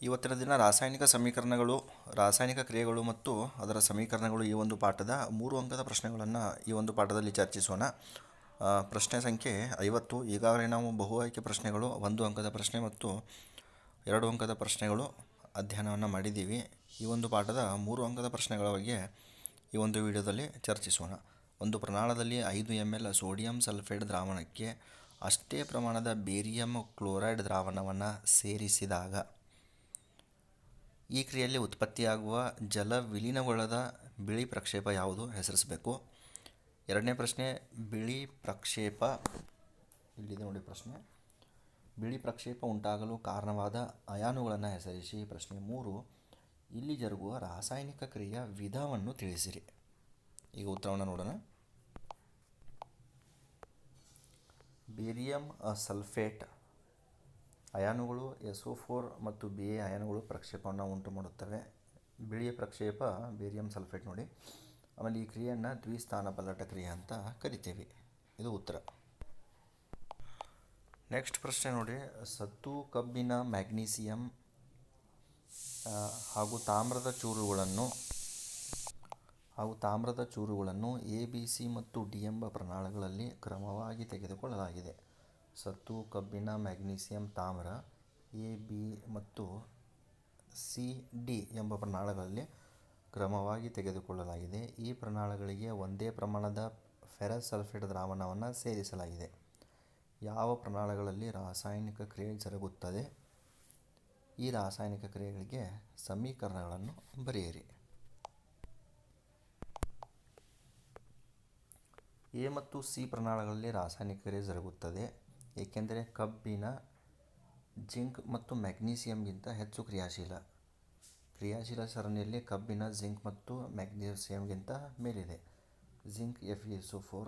ಇವತ್ತಿನ ದಿನ ರಾಸಾಯನಿಕ ಕ್ರಿಯೆಗಳು ಮತ್ತು ಅದರ ಸಮೀಕರಣಗಳು ಈ ಒಂದು ಪಾಠದ 3 ಅಂಕದ ಪ್ರಶ್ನೆಗಳನ್ನು ಈ ಒಂದು ಪಾಠದಲ್ಲಿ ಚರ್ಚಿಸೋಣ. ಪ್ರಶ್ನೆ ಸಂಖ್ಯೆ 50. ಈಗಾಗಲೇ ನಾವು ಬಹು ಆಯ್ಕೆ ಪ್ರಶ್ನೆಗಳು 1 ಅಂಕದ ಪ್ರಶ್ನೆ ಮತ್ತು 2 ಅಂಕದ ಪ್ರಶ್ನೆಗಳು ಅಧ್ಯಯನವನ್ನು ಮಾಡಿದ್ದೀವಿ. ಈ ಒಂದು ಪಾಠದ 3 ಅಂಕದ ಪ್ರಶ್ನೆಗಳ ಬಗ್ಗೆ ಈ ಒಂದು ವಿಡಿಯೋದಲ್ಲಿ ಚರ್ಚಿಸೋಣ. ಒಂದು ಪ್ರಮಾಣದಲ್ಲಿ 5 ml ಸೋಡಿಯಂ ಸಲ್ಫೇಟ್ ದ್ರಾವಣಕ್ಕೆ ಅಷ್ಟೇ ಪ್ರಮಾಣದ ಬೇರಿಯಂ ಕ್ಲೋರೈಡ್ ದ್ರಾವಣವನ್ನು ಸೇರಿಸಿದಾಗ ಈ ಕ್ರಿಯೆಯಲ್ಲಿ ಉತ್ಪತ್ತಿಯಾಗುವ ಜಲ ವಿಲೀನಗೊಳ್ಳದ ಬಿಳಿ ಪ್ರಕ್ಷೇಪ ಯಾವುದು ಹೆಸರಿಸಬೇಕು. ಎರಡನೇ ಪ್ರಶ್ನೆ, ಬಿಳಿ ಪ್ರಕ್ಷೇಪ ಇಲ್ಲಿದೆ ನೋಡಿ ಪ್ರಶ್ನೆ. ಬಿಳಿ ಪ್ರಕ್ಷೇಪ ಉಂಟಾಗಲು ಕಾರಣವಾದ ಅಯಾನುಗಳನ್ನು ಹೆಸರಿಸಿ. ಪ್ರಶ್ನೆ 3, ಇಲ್ಲಿ ಜರುಗುವ ರಾಸಾಯನಿಕ ಕ್ರಿಯೆಯ ವಿಧವನ್ನು ತಿಳಿಸಿರಿ. ಈಗ ಉತ್ತರವನ್ನು ನೋಡೋಣ. ಬೇರಿಯಂ ಸಲ್ಫೇಟ್ ಅಯಾನುಗಳು SO4 ಮತ್ತು Ba ಅಯಾನುಗಳು ಪ್ರಕ್ಷೇಪವನ್ನು ಉಂಟು ಮಾಡುತ್ತವೆ. ಬಿಳಿಯ ಪ್ರಕ್ಷೇಪ ಬೇರಿಯಂ ಸಲ್ಫೇಟ್ ನೋಡಿ. ಆಮೇಲೆ ಈ ಕ್ರಿಯೆಯನ್ನು ದ್ವಿಸ್ಥಾನ ಪಲ್ಲಟ ಕ್ರಿಯೆ ಅಂತ ಕರಿತೇವೆ. ಇದು ಉತ್ತರ. ನೆಕ್ಸ್ಟ್ ಪ್ರಶ್ನೆ ನೋಡಿ, ಸತ್ತು, ಕಬ್ಬಿಣ, ಮ್ಯಾಗ್ನೀಸಿಯಂ ಹಾಗೂ ತಾಮ್ರದ ಚೂರುಗಳನ್ನು A, B, C ಮತ್ತು D ಎಂಬ ಪ್ರಮಾಣಗಳಲ್ಲಿ ಕ್ರಮವಾಗಿ ತೆಗೆದುಕೊಳ್ಳಲಾಗಿದೆ. ಸತ್ತು, ಕಬ್ಬಿಣ, ಮ್ಯಾಗ್ನೀಸಿಯಂ, ತಾಮ್ರ A, B ಮತ್ತು C, D ಎಂಬ ಪ್ರಮಾಣಗಳಲ್ಲಿ ಕ್ರಮವಾಗಿ ತೆಗೆದುಕೊಳ್ಳಲಾಗಿದೆ. ಈ ಪ್ರಮಾಣಗಳಿಗೆ ಒಂದೇ ಪ್ರಮಾಣದ ಫೆರಸ್ ಸಲ್ಫೇಟ್ ದ್ರಾವಣವನ್ನು ಸೇರಿಸಲಾಗಿದೆ. ಯಾವ ಪ್ರಮಾಣಗಳಲ್ಲಿ ರಾಸಾಯನಿಕ ಕ್ರಿಯೆ ಜರುಗುತ್ತದೆ? ಈ ರಾಸಾಯನಿಕ ಕ್ರಿಯೆಗಳಿಗೆ ಸಮೀಕರಣಗಳನ್ನು ಬರೆಯಿರಿ. A ಮತ್ತು C ಪ್ರಮಾಣಗಳಲ್ಲಿ ರಾಸಾಯನಿಕ ಕ್ರಿಯೆ ಜರುಗುತ್ತದೆ ಏಕೆಂದರೆ ಕಬ್ಬಿಣ ಜಿಂಕ್ ಮತ್ತು ಮ್ಯಾಗ್ನೀಸಿಯಂಗಿಂತ ಹೆಚ್ಚು ಕ್ರಿಯಾಶೀಲ ಸರಣಿಯಲ್ಲಿ ಕಬ್ಬಿಣ ಜಿಂಕ್ ಮತ್ತು ಮ್ಯಾಗ್ನೀಸಿಯಂಗಿಂತ ಮೇಲಿದೆ. Zinc FeSO4.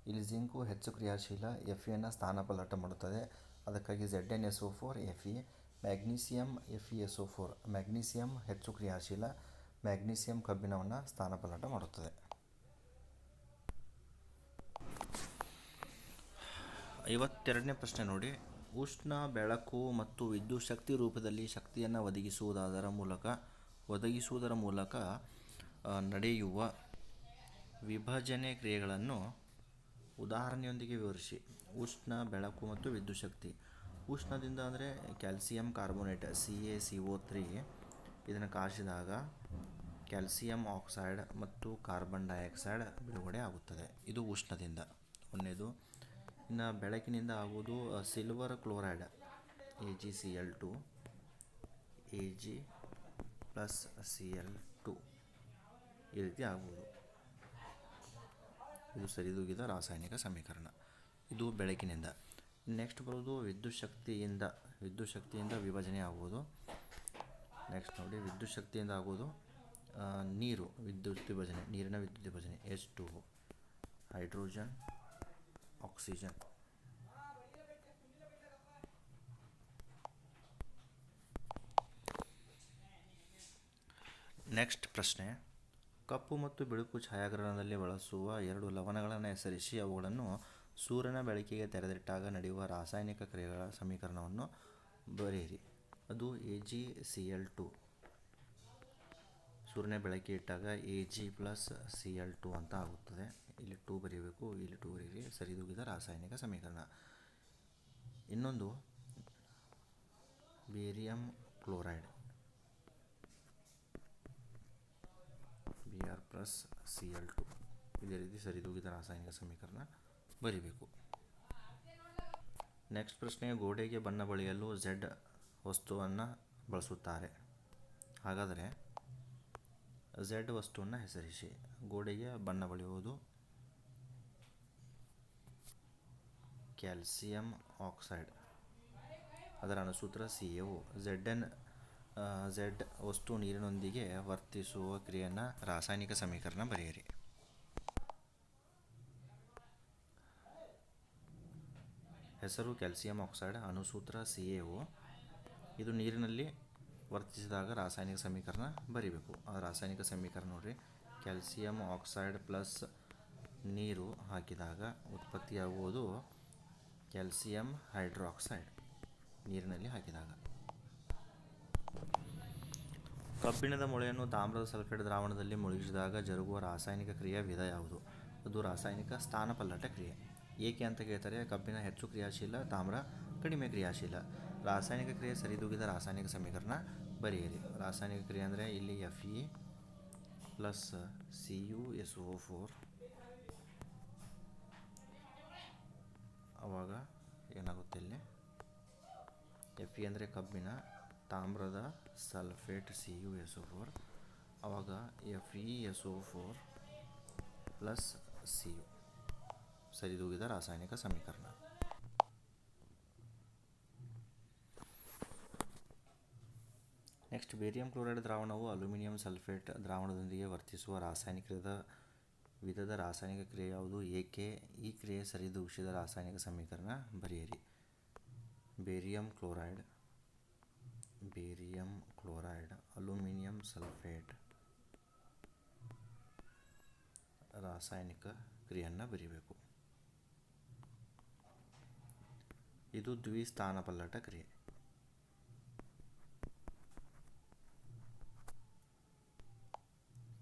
ಇಲ್ಲಿ ಜಿಂಕು ಹೆಚ್ಚು ಕ್ರಿಯಾಶೀಲ Feಯನ್ನು ಸ್ಥಾನಪಲ್ಲಟ ಮಾಡುತ್ತದೆ, ಅದಕ್ಕಾಗಿ ZnSO4 Fe. Magnesium FeSO4. Magnesium ಹೆಚ್ಚು ಕ್ರಿಯಾಶೀಲ, ಮ್ಯಾಗ್ನೀಸಿಯಂ ಕಬ್ಬಿಣವನ್ನು ಸ್ಥಾನಪಲ್ಲಟ ಮಾಡುತ್ತದೆ. 52ನೇ ಪ್ರಶ್ನೆ ನೋಡಿ, ಉಷ್ಣ, ಬೆಳಕು ಮತ್ತು ವಿದ್ಯುತ್ ಶಕ್ತಿ ರೂಪದಲ್ಲಿ ಶಕ್ತಿಯನ್ನು ಒದಗಿಸುವುದರ ಮೂಲಕ ನಡೆಯುವ ವಿಭಜನೆ ಕ್ರಿಯೆಗಳನ್ನು ಉದಾಹರಣೆಯೊಂದಿಗೆ ವಿವರಿಸಿ. ಉಷ್ಣ, ಬೆಳಕು ಮತ್ತು ವಿದ್ಯುತ್ ಶಕ್ತಿ. ಉಷ್ಣದಿಂದ ಅಂದರೆ ಕ್ಯಾಲ್ಸಿಯಂ ಕಾರ್ಬೋನೇಟ್ CaCO3 ಇದನ್ನು ಕಾಯಿಸಿದಾಗ ಕ್ಯಾಲ್ಸಿಯಂ ಆಕ್ಸೈಡ್ ಮತ್ತು ಕಾರ್ಬನ್ ಡೈಆಕ್ಸೈಡ್ ಬಿಡುಗಡೆ ಆಗುತ್ತದೆ. ಇದು ಉಷ್ಣದಿಂದ ಒಂದನೇದು. ಇನ್ನು ಬೆಳಕಿನಿಂದ ಆಗುವುದು ಸಿಲ್ವರ್ ಕ್ಲೋರೈಡ್ AgCl2 Ag+Cl2 ಈ ರೀತಿ ಆಗುವುದು. ಇದು ಸರಿದೂಗಿದ ರಾಸಾಯನಿಕ ಸಮೀಕರಣ. ಇದು ಬೆಳಕಿನಿಂದ. ನೆಕ್ಸ್ಟ್ ಬರೋದು ವಿದ್ಯುತ್ ಶಕ್ತಿಯಿಂದ ವಿಭಜನೆ ಆಗುವುದು. ನೆಕ್ಸ್ಟ್ ನೋಡಿ, ವಿದ್ಯುತ್ ಶಕ್ತಿಯಿಂದ ಆಗುವುದು ನೀರಿನ ವಿದ್ಯುತ್ ವಿಭಜನೆ H2O, ಹೈಡ್ರೋಜನ್, ಆಕ್ಸಿಜನ್. ನೆಕ್ಸ್ಟ್ ಪ್ರಶ್ನೆ, ಕಪ್ಪು ಮತ್ತು ಬಿಳುಪು ಛಾಯಾಗ್ರಹಣದಲ್ಲಿ ಬಳಸುವ 2 ಲವಣಗಳನ್ನು ಹೆಸರಿಸಿ. ಅವುಗಳನ್ನು ಸೂರ್ಯನ ಬೆಳಕಿಗೆ ತೆರೆದಿಟ್ಟಾಗ ನಡೆಯುವ ರಾಸಾಯನಿಕ ಕ್ರಿಯೆಗಳ ಸಮೀಕರಣವನ್ನು ಬರೆಯಿರಿ. ಅದು AgCl2. ಸೂರ್ಯನ ಬೆಳಕಿಗೆ ಇಟ್ಟಾಗ Ag+Cl2 ಅಂತ ಆಗುತ್ತದೆ. ಇಲ್ಲಿ 2 ಬರೀಬೇಕು, ಇಲ್ಲಿ 2 ಬರೀರಿ. ಸರಿದೂಗಿದ ರಾಸಾಯನಿಕ ಸಮೀಕರಣ. ಇನ್ನೊಂದು ಬೇರಿಯಂ ಕ್ಲೋರೈಡ್ Br+Cl2. ಇದೇ ರೀತಿ ಸರಿದೂಗಿದ ರಾಸಾಯನಿಕ ಸಮೀಕರಣ ಬರೀಬೇಕು. ನೆಕ್ಸ್ಟ್ ಪ್ರಶ್ನೆ, ಗೋಡೆಗೆ ಬಣ್ಣ ಬಳಿಯಲು Z ವಸ್ತುವನ್ನು ಬಳಸುತ್ತಾರೆ. ಹಾಗಾದರೆ Z ವಸ್ತುವನ್ನು ಹೆಸರಿಸಿ. ಗೋಡೆಗೆ ಬಣ್ಣ ಬಳಿಯುವುದು ಕ್ಯಾಲ್ಸಿಯಂ ಆಕ್ಸೈಡ್, ಅದರ ಅಣುಸೂತ್ರ CaO. Z ವಸ್ತು ನೀರಿನೊಂದಿಗೆ ವರ್ತಿಸುವ ಕ್ರಿಯೆಯನ್ನು ರಾಸಾಯನಿಕ ಸಮೀಕರಣ ಬರೆಯಿರಿ. ಹೆಸರು ಕ್ಯಾಲ್ಸಿಯಂ ಆಕ್ಸೈಡ್, ಅಣುಸೂತ್ರ CaO. ಇದು ನೀರಿನಲ್ಲಿ ವರ್ತಿಸಿದಾಗ ರಾಸಾಯನಿಕ ಸಮೀಕರಣ ಬರೀಬೇಕು. ಆ ರಾಸಾಯನಿಕ ಸಮೀಕರಣ ನೋಡಿರಿ, ಕ್ಯಾಲ್ಸಿಯಂ ಆಕ್ಸೈಡ್ ಪ್ಲಸ್ ನೀರು ಹಾಕಿದಾಗ ಉತ್ಪತ್ತಿಯಾಗುವುದು ಕ್ಯಾಲ್ಸಿಯಂ ಹೈಡ್ರಾಕ್ಸೈಡ್ ನೀರಿನಲ್ಲಿ ಹಾಕಿದಾಗ. ಕಬ್ಬಿಣದ ಮೊಳೆಯನ್ನು ತಾಮ್ರದ ಸಲ್ಫೇಟ್ ದ್ರಾವಣದಲ್ಲಿ ಮುಳುಗಿಸಿದಾಗ ಜರುಗುವ ರಾಸಾಯನಿಕ ಕ್ರಿಯೆಯ ವಿಧ ಯಾವುದು? ಅದು ರಾಸಾಯನಿಕ ಸ್ಥಾನಪಲ್ಲಟ ಕ್ರಿಯೆ. ಏಕೆ ಅಂತ ಕೇಳ್ತಾರೆ. ಕಬ್ಬಿಣ ಹೆಚ್ಚು ಕ್ರಿಯಾಶೀಲ, ತಾಮ್ರ ಕಡಿಮೆ ಕ್ರಿಯಾಶೀಲ. ರಾಸಾಯನಿಕ ಕ್ರಿಯೆ ಸರಿದೂಗಿದ ರಾಸಾಯನಿಕ ಸಮೀಕರಣ ಬರೆಯಿರಿ. ರಾಸಾಯನಿಕ ಕ್ರಿಯೆ ಅಂದರೆ ಇಲ್ಲಿ Fe ಪ್ಲಸ್ CuSO4 ಆವಾಗ ಏನಾಗುತ್ತೆ ಇಲ್ಲಿ Fe ಅಂದರೆ ಕಬ್ಬಿಣ, ತಾಮ್ರದ ಸಲ್ಫೇಟ್ CuSO4 ಆವಾಗ FeSO4 ಪ್ಲಸ್ Cu ಸರಿದೂಗಿದ ರಾಸಾಯನಿಕ ಸಮೀಕರಣ. ನೆಕ್ಸ್ಟ್, ಬೇರಿಯಂ ಕ್ಲೋರೈಡ್ ದ್ರಾವಣವು ಅಲ್ಯೂಮಿನಿಯಂ ಸಲ್ಫೇಟ್ ದ್ರಾವಣದೊಂದಿಗೆ ವರ್ತಿಸುವ ರಾಸಾಯನಿಕದ ವಿಧದ ರಾಸಾಯನಿಕ ಕ್ರಿಯೆ ಯಾವುದು? ಏಕೆ? ಈ ಕ್ರಿಯೆ ಸರಿದೂಗಿಸಿದ ರಾಸಾಯನಿಕ ಸಮೀಕರಣ ಬರೆಯಿರಿ. ಬೇರಿಯಂ ಕ್ಲೋರೈಡ್ ಅಲ್ಯೂಮಿನಿಯಂ ಸಲ್ಫೇಟ್ ರಾಸಾಯನಿಕ ಕ್ರಿಯೆಯನ್ನು ಬರೀಬೇಕು. ಇದು ದ್ವಿಸ್ಥಾನಪಲ್ಲಟ ಕ್ರಿಯೆ.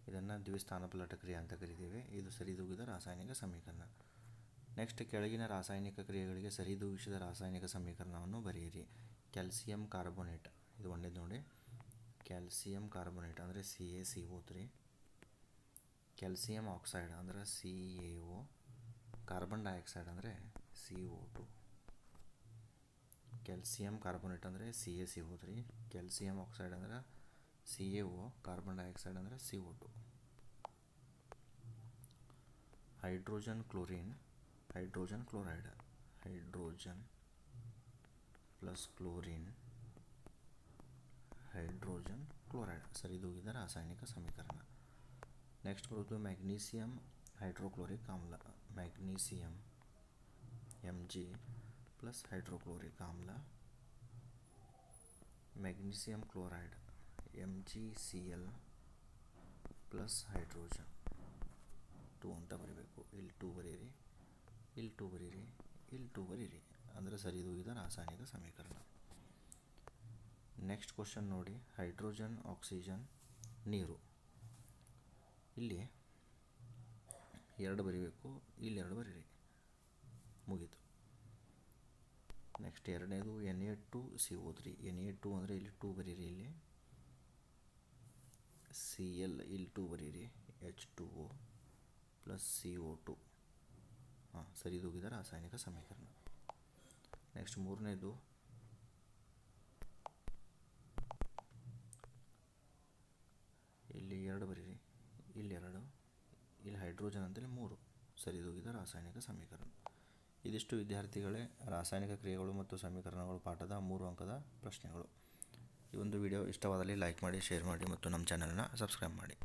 ಇದನ್ನು ದ್ವಿಸ್ಥಾನಪಲ್ಲಟ ಕ್ರಿಯೆ ಅಂತ ಕರಿತೀವಿ. ಇದು ಸರಿದೂಗಿದ ರಾಸಾಯನಿಕ ಸಮೀಕರಣ. ನೆಕ್ಸ್ಟ್, ಕೆಳಗಿನ ರಾಸಾಯನಿಕ ಕ್ರಿಯೆಗಳಿಗೆ ಸರಿದೂಗಿಸಿದ ರಾಸಾಯನಿಕ ಸಮೀಕರಣವನ್ನು ಬರೆಯಿರಿ. ಕ್ಯಾಲ್ಸಿಯಂ ಕಾರ್ಬೋನೇಟ್, ಇದು ಒಂದೇ ನೋಡಿ. ಕ್ಯಾಲ್ಸಿಯಂ ಕಾರ್ಬೋನೇಟ್ ಅಂದರೆ CaCO3, ಕ್ಯಾಲ್ಸಿಯಂ ಆಕ್ಸೈಡ್ ಅಂದರೆ CaO, ಕಾರ್ಬನ್ ಡೈಆಕ್ಸೈಡ್ ಅಂದರೆ CO2. ಕ್ಯಾಲ್ಸಿಯಂ ಕಾರ್ಬೋನೇಟ್ ಅಂದರೆ CaCO3, ಕ್ಯಾಲ್ಸಿಯಂ ಆಕ್ಸೈಡ್ ಅಂದರೆ CaO, ಕಾರ್ಬನ್ ಡೈಆಕ್ಸೈಡ್ ಅಂದರೆ CO2. Hydrogen chloride, hydrogen plus chlorine, hydrogen chloride ಸರಿದೂಗಿದ ರಾಸಾಯನಿಕ ಸಮೀಕರಣ. ನೆಕ್ಸ್ಟ್ ಬರೋದು ಮ್ಯಾಗ್ನೀಸಿಯಂ ಹೈಡ್ರೋಕ್ಲೋರಿಕ್ ಆಮ್ಲ, ಮ್ಯಾಗ್ನೀಸಿಯಂ Mg ಪ್ಲಸ್ ಹೈಡ್ರೋಕ್ಲೋರಿಕ್ ಆಮ್ಲ, magnesium chloride MgCl plus hydrogen 2 ಅಂತ ಬರೀಬೇಕು. ಇಲ್ಲಿ 2 ಬರೀರಿ, ಇಲ್ಲಿ 2 ಬರೀರಿ, ಇಲ್ಲಿ 2 ಬರೀರಿ, ಅಂದರೆ ಸರಿದೂಗಿದ ರಾಸಾಯನಿಕ ಸಮೀಕರಣ. ನೆಕ್ಸ್ಟ್ ಕ್ವಶನ್ ನೋಡಿ. ಹೈಡ್ರೋಜನ್, ಆಕ್ಸಿಜನ್, ನೀರು. ಇಲ್ಲಿ 2 ಬರೀಬೇಕು, ಇಲ್ಲಿ 2 ಬರೀರಿ, ಮುಗೀತು. ನೆಕ್ಸ್ಟ್ ಎರಡನೇದು Na2CO3, Na2 ಅಂದರೆ ಇಲ್ಲಿ 2 ಬರೀರಿ, ಇಲ್ಲಿ Cl ಇಲ್ಲಿ 2 ಬರೀರಿ, H2O ಪ್ಲಸ್ CO2 ಸರಿದೂಗಿದ ರಾಸಾಯನಿಕ ಸಮೀಕರಣ. ನೆಕ್ಸ್ಟ್ ಮೂರನೇದು ಇಲ್ಲಿ 2 ಬರೀರಿ, ಇಲ್ಲಿ 2, ಇಲ್ಲಿ ಹೈಡ್ರೋಜನ್ ಅಂತೇಳಿ 3 ಸರಿದೂಗಿದ ರಾಸಾಯನಿಕ ಸಮೀಕರಣ. ಇದಿಷ್ಟು ವಿದ್ಯಾರ್ಥಿಗಳೇ ರಾಸಾಯನಿಕ ಕ್ರಿಯೆಗಳು ಮತ್ತು ಸಮೀಕರಣಗಳು ಪಾಠದ 3 ಅಂಕದ ಪ್ರಶ್ನೆಗಳು. ಈ ಒಂದು ವಿಡಿಯೋ ಇಷ್ಟವಾದಲ್ಲಿ ಲೈಕ್ ಮಾಡಿ, ಶೇರ್ ಮಾಡಿ ಮತ್ತು ನಮ್ಮ ಚಾನಲ್ನ ಸಬ್ಸ್ಕ್ರೈಬ್ ಮಾಡಿ.